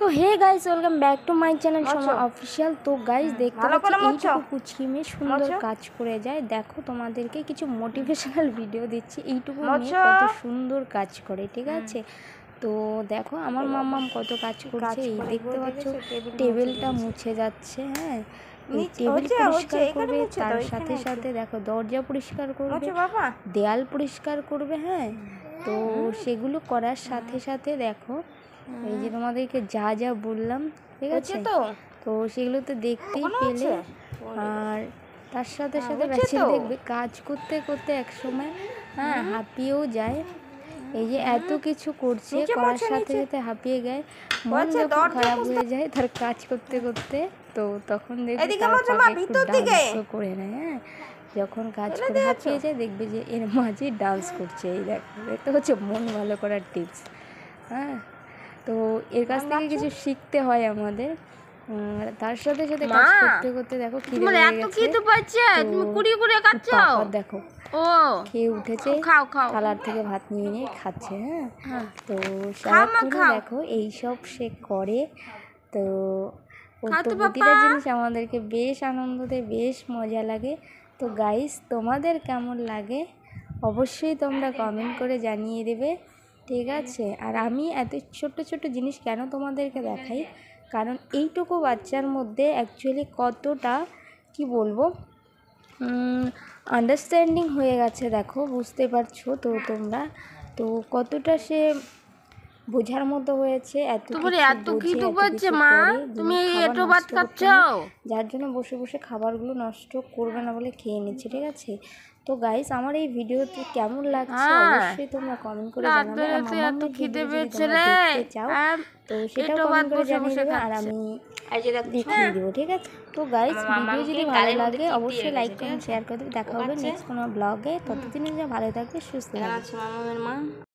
তো hey guys, welcome back to my channel Soma official. তো guys দেখতে পাচ্ছি এইটুকু কুচি মেয়ে সুন্দর কাজ করে যায়। দেখো তোমাদেরকে কিছু মোটিভেশনাল ভিডিও দিচ্ছি। এইটুকু মেয়ে কত সুন্দর কাজ করে, ঠিক আছে? তো দেখো আমার মাম্মাম কত কাজ করছে। এই দেখতে পাচ্ছ টেবিলটা মুছে যাচ্ছে। হ্যাঁ, এই টেবিল পরিষ্কার করবে, তার সাথে সাথে দেখো দরজা পরিষ্কার করবে, দেয়াল পরিষ্কার করবে। হ্যাঁ, তো সেগুলো করার সাথে সাথে দেখো এই যে তোমাদেরকে যা যা বললাম, ঠিক আছে? তো সেগুলো তো দেখতেই পেলে। আর তার সাথে সাথে দেখবে কাজ করতে করতে এক সময় হাঁপিয়েও যায়। এই যে এত কিছু করছে, করার সাথে সাথে হাঁপিয়ে যায়, মন যখন খারাপ হয়ে যায় তার কাজ করতে করতে, তো তখন দেখবে ডান্স করে নেয়। হ্যাঁ, যখন কাজ করে হাঁপিয়ে যায় দেখবে যে এর মাঝে ডান্স করছে। এই দেখো, এটা হচ্ছে মন ভালো করার টিপস। হ্যাঁ, তো এর কাছ থেকে কিছু শিখতে হয় আমাদের। তার সাথে সাথে কাজ করতে করতে দেখো দেখো খেয়ে উঠেছে, থালার থেকে ভাত নিয়ে নিয়ে খাচ্ছে। হ্যাঁ, তো সারাক্ষণ দেখো এইসব সে করে। তো প্রতিটা জিনিস আমাদেরকে বেশ আনন্দ দেয়, বেশ মজা লাগে। তো গাইস, তোমাদের কেমন লাগে অবশ্যই তোমরা কমেন্ট করে জানিয়ে দেবে, ঠিক আছে? আর আমি এত ছোট ছোট জিনিস কেন তোমাদেরকে দেখাই, কারণ এইটুকু বাচ্চার মধ্যে অ্যাকচুয়ালি কতটা কি বলবো আন্ডারস্ট্যান্ডিং হয়ে গেছে দেখো, বুঝতে পারছো তো তোমরা? তো কতটা সে বোঝার মতো হয়েছে, যার জন্য বসে বসে খাবারগুলো নষ্ট করবে না বলে খেয়ে নিচ্ছে, ঠিক আছে? তো গাইস, আমার এই ভিডিওতে কেমন লাগছে অবশ্যই তোমরা কমেন্ট করে জানাবে। আর মামাকে ভিডিও যদি তোমরা দেখতে চাও তো সেটাও কমেন্ট করে জানিয়ে দেবে, আর আমি দেখিয়ে দেবো, ঠিক আছে? তো গাইস, ভিডিও যদি ভালো লাগে অবশ্যই লাইক কমেন্ট শেয়ার করে দেবে। দেখা হবে নেক্সট কোনো ব্লগে। ততদিন ভালো থাকবে, সুস্থ থাকবে।